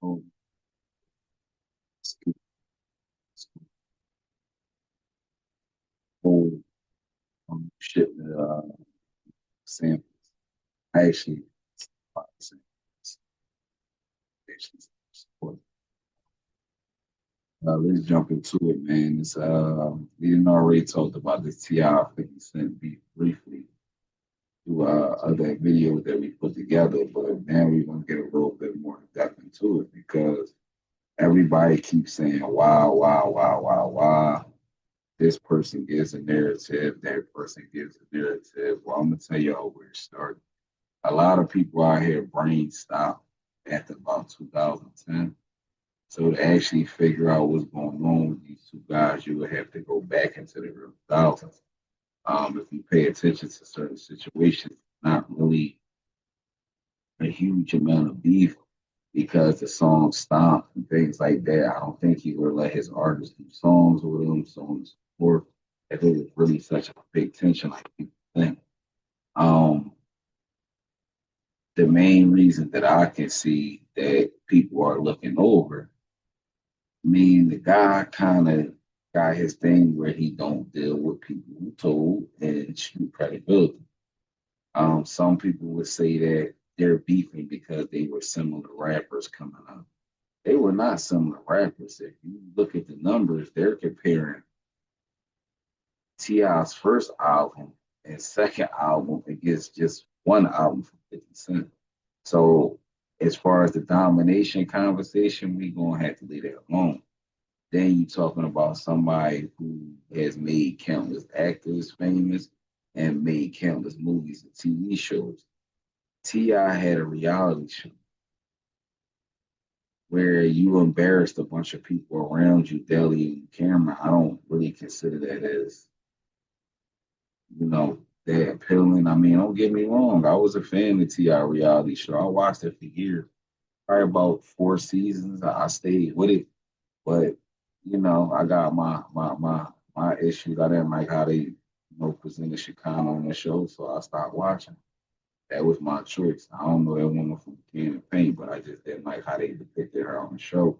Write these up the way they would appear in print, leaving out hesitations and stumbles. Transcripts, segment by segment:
Oh, whole shipment samples. Actually, actually support. Let's jump into it, man. It's we didn't already talked about this T.I. 50 Cent beat briefly through other videos that we put together, but now we're gonna get a little bit more in depth into it because everybody keeps saying, wow, wow, wow, wow, wow. This person gives a narrative, that person gives a narrative. Well, I'm gonna tell y'all where it started. A lot of people out here brain stopped at about 2010. So to actually figure out what's going on with these two guys, you would have to go back into the real thousands. If you pay attention to certain situations, not really a huge amount of beef because the song stopped and things like that. I don't think he would let his artists do songs with him, so on and so forth. If it was really such a big tension like people think. Um, the main reason that I can see that people are looking over, I mean, the guy kind of got his thing where he don't deal with people who told and shoot credibility. Some people would say that they're beefing because they were similar rappers coming up. They were not similar rappers. If you look at the numbers, they're comparing T.I.'s first album and second album against just one album from 50 Cent. So as far as the domination conversation, we gonna have to leave that alone. Then you talking about somebody who has made countless actors famous and made countless movies and TV shows. T.I. had a reality show where you embarrassed a bunch of people around you daily on camera. I don't really consider that as, that appealing. I mean, don't get me wrong. I was a fan of T.I. reality show. I watched it for years, probably about 4 seasons. I stayed with it, but I got my issues. I didn't like how they, presented Chicano on the show, so I stopped watching. That was my choice. I don't know that woman from Can of Paint, but I just didn't like how they depicted her on the show.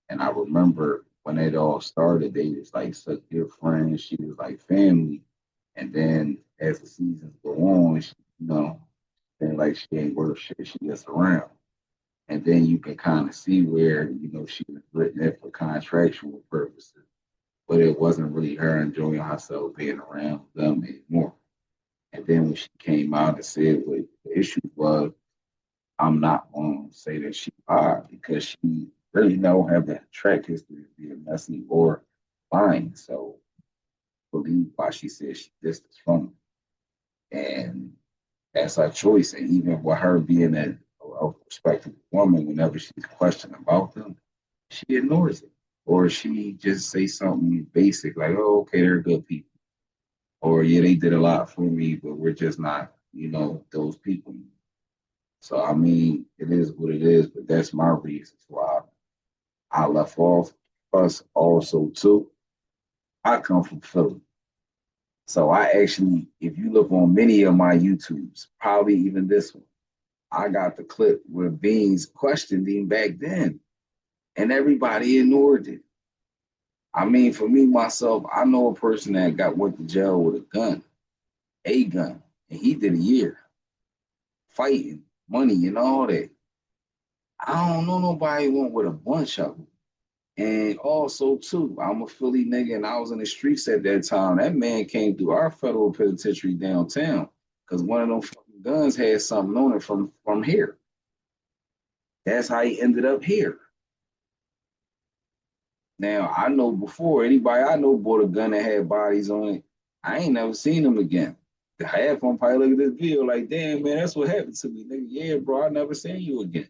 And I remember when it all started, they was like such good friends. She was like family. And then as the seasons go on, she, then like she ain't worth shit. She just around. And then you can kind of see where, she was written there for contractual purposes. But it wasn't really her enjoying herself being around them anymore. And then when she came out and said what the issue was, I'm not going to say that she lied because she really don't have that track history of being messy or lying. So believe why she said she distanced from it. And that's her choice. And even with her being a respectable woman, whenever she's questioned about them, she ignores it. Or she just say something basic like, oh, okay, they're good people. Or yeah, they did a lot for me, but we're just not, those people. So I mean, it is what it is, but that's my reasons why I left off. Plus, also too, I come from Philly. So I actually, if you look on many of my YouTubes, probably even this one, I got the clip where Beans questioned him back then, and everybody ignored it. I mean, for me myself, I know a person that went to jail with a gun, and he did a year fighting, money, and all that. I don't know nobody went with a bunch of them. And also, too, I'm a Philly nigga and I was in the streets at that time. That man came through our federal penitentiary downtown because one of them fucking guns had something on it from here. That's how he ended up here. Now, I know before anybody I know bought a gun that had bodies on it, I ain't never seen them again. The half of them probably look at this video like, damn, man, that's what happened to me. Nigga, yeah, bro, I never seen you again.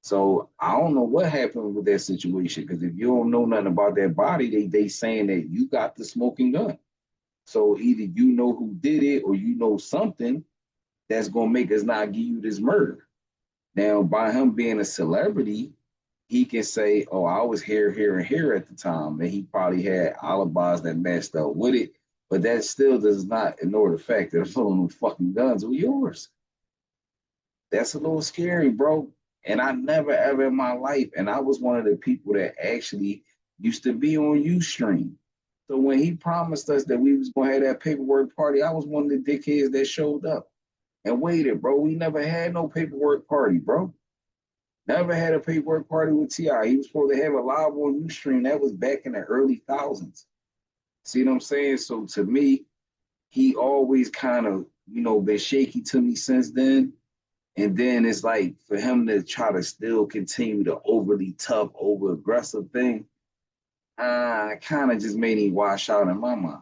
So I don't know what happened with that situation because if you don't know nothing about that body, they saying that you got the smoking gun. So either you know who did it or you know something that's gonna make us not give you this murder. Now, by him being a celebrity, he can say, "Oh, I was here, here, and here at the time," and he probably had alibis that matched up with it. But that still does not ignore the fact that some of them fucking guns were yours. That's a little scary, bro. And I never ever in my life, and I was one of the people that actually used to be on Ustream. So when he promised us that we was gonna have that paperwork party, I was one of the dickheads that showed up and waited, bro. We never had no paperwork party, bro. Never had a paperwork party with T.I. He was supposed to have a live on Ustream. That was back in the early thousands. See what I'm saying? So to me, he always kind of, been shaky to me since then. And then it's like for him to try to still continue the overly tough, over aggressive thing, kind of just made me wash out in my mind.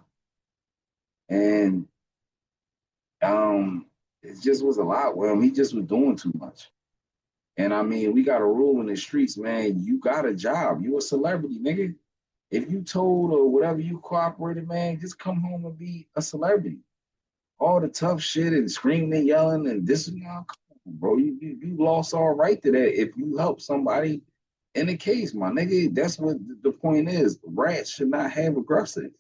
And um, it just was a lot with him. He just was doing too much. And I mean, we got a rule in the streets, man. You got a job. You a celebrity, nigga. If you told or whatever you cooperated, man, just come home and be a celebrity. All the tough shit and screaming and yelling and this and that, come on, bro. You lost all right to that if you help somebody in the case, my nigga. That's what the point is. Rats should not have aggressive.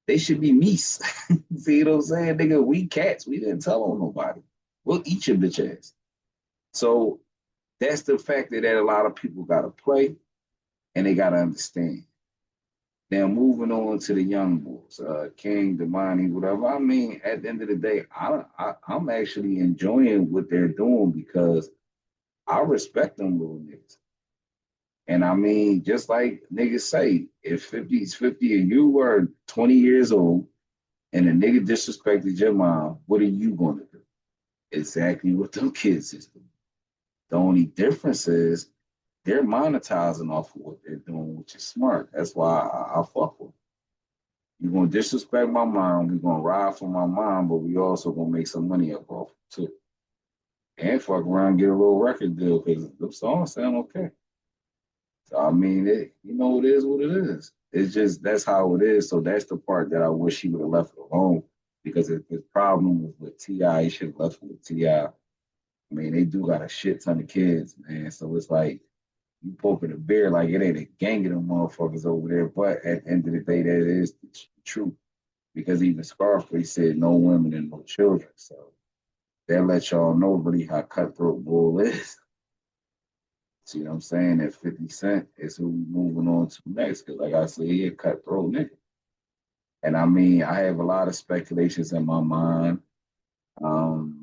They should be meese. See what I'm saying, nigga? We cats. We didn't tell on nobody. We'll eat your bitch ass. So that's the factor that a lot of people gotta play and they gotta understand. Now moving on to the young boys, King, Damani, whatever. I mean, at the end of the day, I'm actually enjoying what they're doing because I respect them little niggas. And I mean, just like niggas say, if 50 is 50 and you were 20 years old and a nigga disrespected your mom, what are you gonna do? Exactly what them kids is doing. The only difference is they're monetizing off of what they're doing, which is smart. That's why I fuck with them. You're gonna disrespect my mom, we're gonna ride for my mom, but we also gonna make some money up off it too. And fuck around and get a little record deal because the songs sound okay. So I mean it is what it is. It's just that's how it is. So that's the part that I wish he would have left alone because if his problem was with T.I, he should have left with T.I. I mean, they do got a shit ton of kids, man. So it's like you poking a bear like it ain't a gang of them motherfuckers over there. But at the end of the day, that is the truth. Because even Scarface said no women and no children. So that lets y'all know really how cutthroat bull is. See what I'm saying? That 50 Cent is who we moving on to next. Because like I said, he a cutthroat nigga. And I mean, I have a lot of speculations in my mind.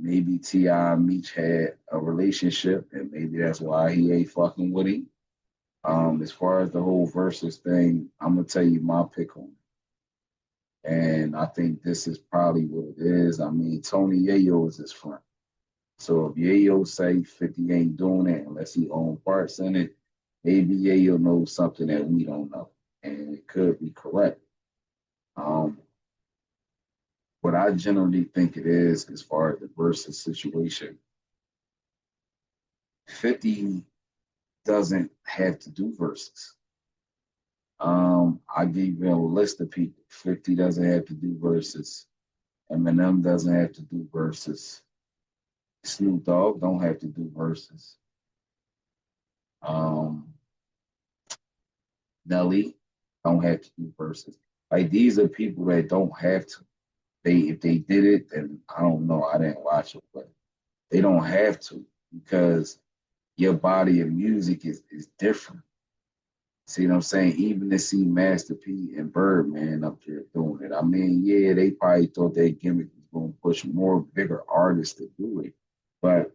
Maybe T.I. and Meech had a relationship, and maybe that's why he ain't fucking with him. As far as the whole versus thing, I'm gonna tell you my pick on it. And I think this is probably what it is. I mean, Tony Yayo is his friend. So if Yayo say 50 ain't doing it unless he own parts in it, maybe Yayo knows something that we don't know. And it could be correct. Um, what I generally think it is, as far as the versus situation, 50 doesn't have to do verses. I gave you a list of people. 50 doesn't have to do verses. Eminem doesn't have to do verses. Snoop Dogg don't have to do verses. Um, Nelly don't have to do verses. Like these are people that don't have to. If they did it, then I don't know. I didn't watch it, but they don't have to because your body of music is different. See what I'm saying? Even to see Master P and Birdman up there doing it. I mean, yeah, they probably thought their gimmick was going to push more bigger artists to do it. But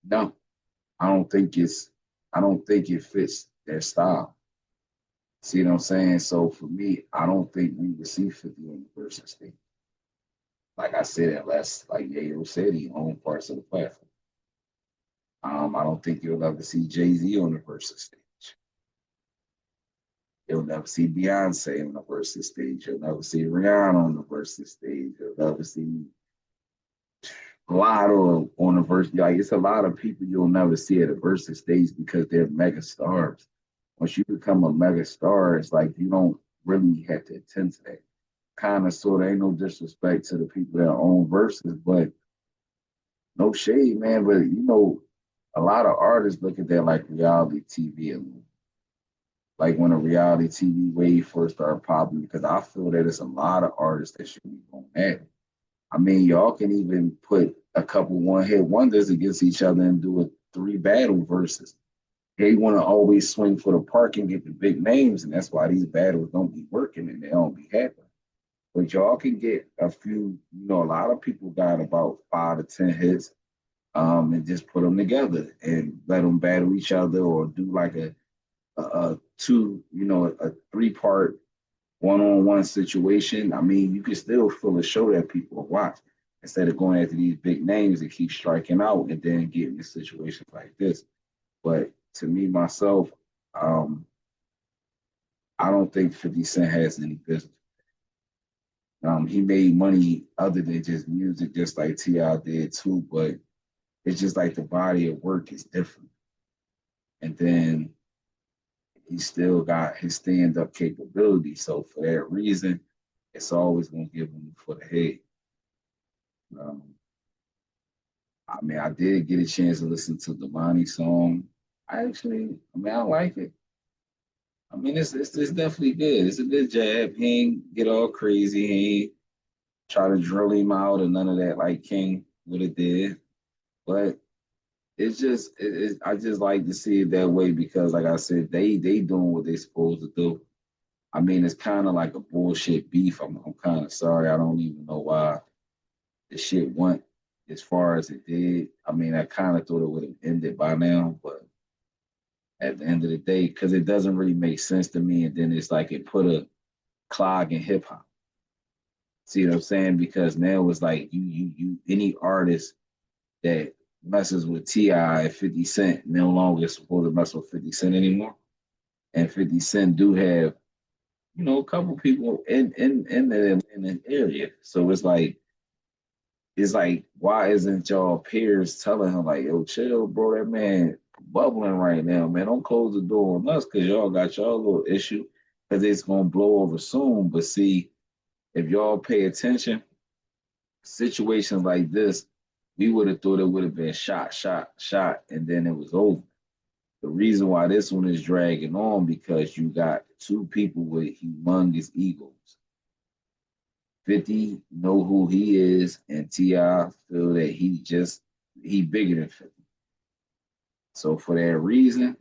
no, I don't think it's I don't think it fits their style. See what I'm saying? So for me, I don't think we would see 50 on the versus stage. Like I said, unless like Yayo said, he owned parts of the platform. I don't think you'll ever see Jay-Z on the versus stage. You'll never see Beyonce on the versus stage. You'll never see Rihanna on the versus stage. You'll never see Lotto on the versus. Like it's a lot of people you'll never see at a versus stage because they're mega stars. Once you become a mega star, it's like you don't really have to attend to that. Kind of sort of ain't no disrespect to the people that own verses, but no shade, man. But a lot of artists look at that like reality TV and like when a reality TV wave first started popping, because I feel that it's a lot of artists that should be going at I mean, y'all can even put a couple one hit wonders against each other and do it three battle verses. They want to always swing for the park and get the big names, and that's why these battles don't be working and they don't be happening. But y'all can get a few, a lot of people got about 5 to 10 hits, and just put them together and let them battle each other or do like a two, a 3 part one-on-one situation. I mean, you can still fill a show that people will watch instead of going after these big names that keep striking out and then getting in situations like this. But to me, myself, um, I don't think 50 Cent has any business. He made money other than just music, just like T.I did too, but it's just like the body of work is different. And then he still got his stand-up capability. So for that reason, it's always gonna give him for the head. Um, I mean, I did get a chance to listen to the Bonnie song. I like it. I mean, it's definitely good. It's a good jab. He ain't get all crazy. He ain't try to drill him out or none of that like King would have did. But I just like to see it that way because, like I said, they doing what they supposed to do. I mean, it's kind of like a bullshit beef. I'm kind of sorry. I don't even know why the shit went as far as it did. I mean, I kind of thought it would have ended by now, but at the end of the day, because it doesn't really make sense to me, and then it's like it put a clog in hip hop. See what I'm saying? Because now it's like any artist that messes with T.I. 50 Cent no longer supposed to mess with 50 Cent anymore. And 50 Cent do have, a couple people in the Atlanta area. So it's like, why isn't y'all peers telling him like, yo, chill, bro, that man bubbling right now, man. Don't close the door on us because y'all got y'all little issue because it's gonna blow over soon. But see, if y'all pay attention, situations like this, we would have thought it would have been shot, shot, shot, and then it was over. The reason why this one is dragging on because you got two people with humongous egos. 50 know who he is, and T.I feel that he bigger than 50. So for that reason,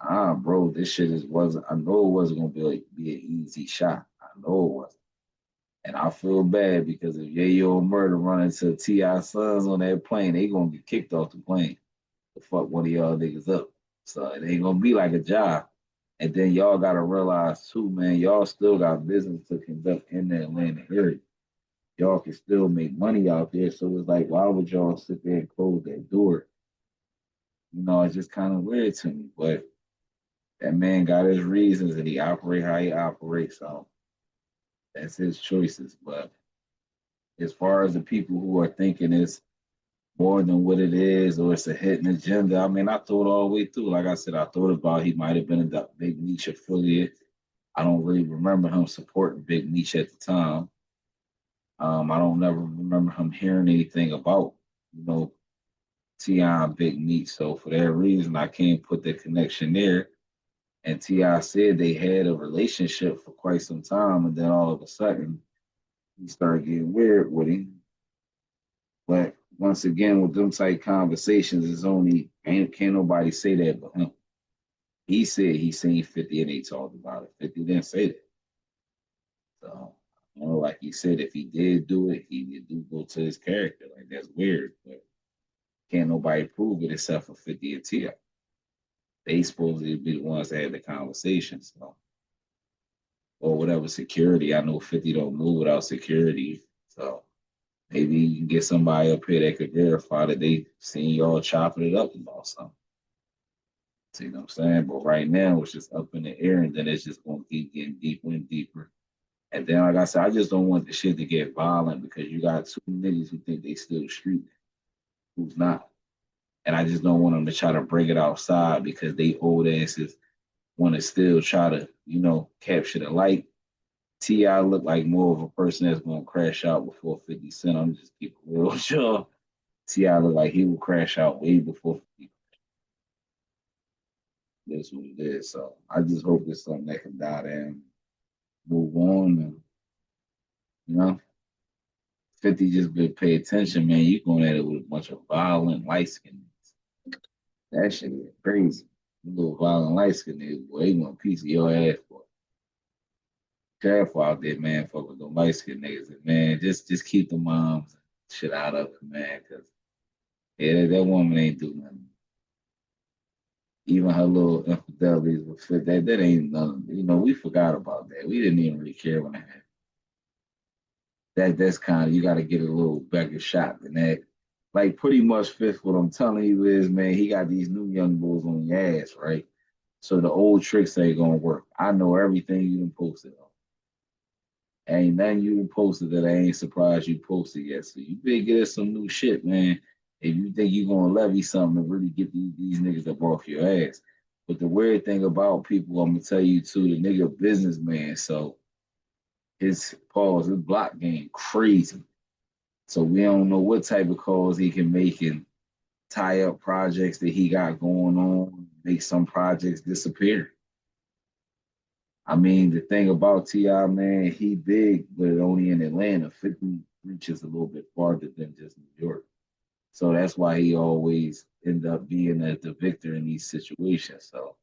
bro, this shit wasn't. I know it wasn't gonna be an easy shot. I know it wasn't. And I feel bad because if Yayo Murder run into T.I sons on that plane, they gonna get kicked off the plane to fuck one of y'all niggas up. So it ain't gonna be like a job. And then y'all gotta realize too, man, y'all still got business to conduct in the Atlanta area. Y'all can still make money out there. So it's like, why would y'all sit there and close that door? It's just kind of weird to me. But that man got his reasons and he operate how he operates. So that's his choices. But as far as the people who are thinking it's more than what it is or it's a hidden agenda, I mean, I thought all the way through. Like I said, I thought about he might have been a Big Meech affiliate. I don't really remember him supporting Big Meech at the time. I don't never remember him hearing anything about, you know, T.I and Big Meech. So for that reason, I can't put the connection there. And T.I said they had a relationship for quite some time, and then all of a sudden he started getting weird with him. But once again, with them type conversations, it's only can't nobody say that but him. He said he seen 50 and they talked about it. 50 didn't say that. So like he said, if he did do it, he did do go to his character. Like that's weird, but can't nobody prove it except for 50 and T.I. They supposedly be the ones that had the conversation. So or whatever security. I know 50 don't move without security. So maybe you can get somebody up here that could verify that they seen y'all chopping it up about something. See what I'm saying? But right now it's just up in the air and then it's just gonna keep getting deeper and deeper. And then like I said, I just don't want the shit to get violent because you got two niggas who think they still street who's not. And I just don't want them to try to bring it outside because they old asses want to still try to, capture the light. T.I look like more of a person that's gonna crash out before 50 Cent. I'm just keep it real sure. T.I look like he will crash out way before 50. That's what it is. So I just hope it's something that can die there and move on. And you know, 50 just been pay attention, man. You going at it with a bunch of violent light skins. That shit is crazy. You little violent light skinned niggas, boy, they want a piece of your ass, boy. Careful out there, man, fuck with them light skinned niggas. And man, just keep the moms shit out of it, man, because yeah, that woman ain't do nothing. Even her little infidelities with fit that ain't nothing. You know, we forgot about that. We didn't even really care when it happened. That's kind of you got to get a little bigger shot than that. Like pretty much fifth. What I'm telling you is, man, he got these new young bulls on your ass, right? So the old tricks ain't gonna work. I know everything you done posted on. Ain't nothing you done posted that I ain't surprised you posted yet. So you better get us some new shit, man. If you think you're gonna levy something to really get these niggas up off your ass. But the weird thing about people, I'm gonna tell you too, the nigga businessman. So his block game crazy. So we don't know what type of calls he can make and tie up projects that he got going on, make some projects disappear. I mean, the thing about T.I, man, he big, but only in Atlanta. 50 reaches a little bit farther than just New York. So that's why he always end up being the victor in these situations. So,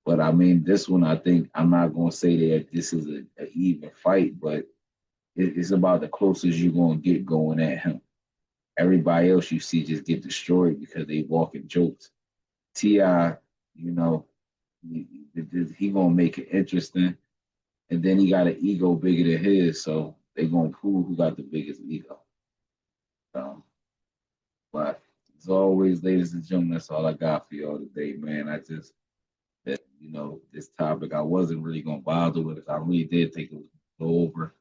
but I mean, this one, I think I'm not going to say that this is a even fight, but it's about the closest you're going to get going at him. Everybody else you see just get destroyed because they walking jokes. Ti, you know, he gonna make it interesting, and then he got an ego bigger than his, so they gonna prove who got the biggest ego. So, but as always, ladies and gentlemen, that's all I got for y'all today, man. I just that this topic I wasn't really gonna bother with it. I really did think it was gonna go over.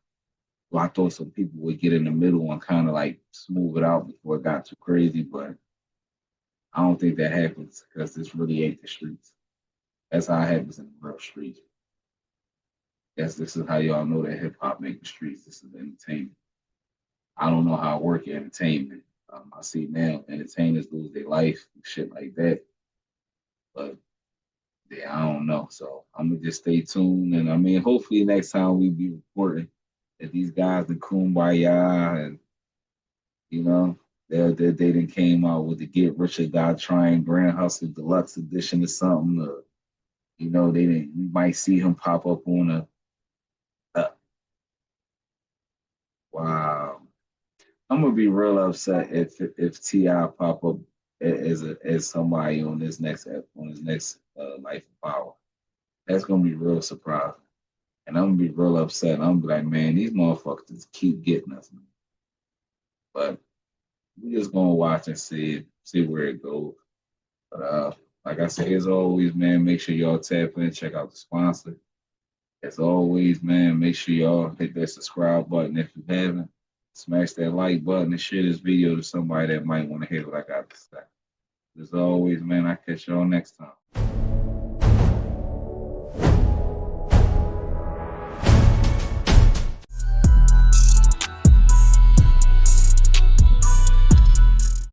Well, I thought some people would get in the middle and kind of like smooth it out before it got too crazy, but I don't think that happens because this really ain't the streets. That's how it happens in the real streets. Yes, this is how y'all know that hip hop make the streets. This is entertainment. I don't know how it work in entertainment. I see now entertainers lose their life, shit like that. But yeah, I don't know. So I'm gonna just stay tuned, and I mean, hopefully next time we be reporting that these guys the kumbaya and you know they done came out with the Get Rich or Die Trying Grand Hustle Deluxe Edition or something. They didn't. We might see him pop up on a wow. I'm gonna be real upset if Ti pop up as somebody on his next Life of Power. That's gonna be real surprising, and I'm gonna be real upset. I'm gonna be like, man, these motherfuckers just keep getting us, man. But we just gonna watch and see where it goes. But like I said, as always, man, make sure y'all tap in, check out the sponsor. As always, man, make sure y'all hit that subscribe button if you haven't. Smash that like button and share this video to somebody that might want to hear what I got to say. As always, man, I catch y'all next time.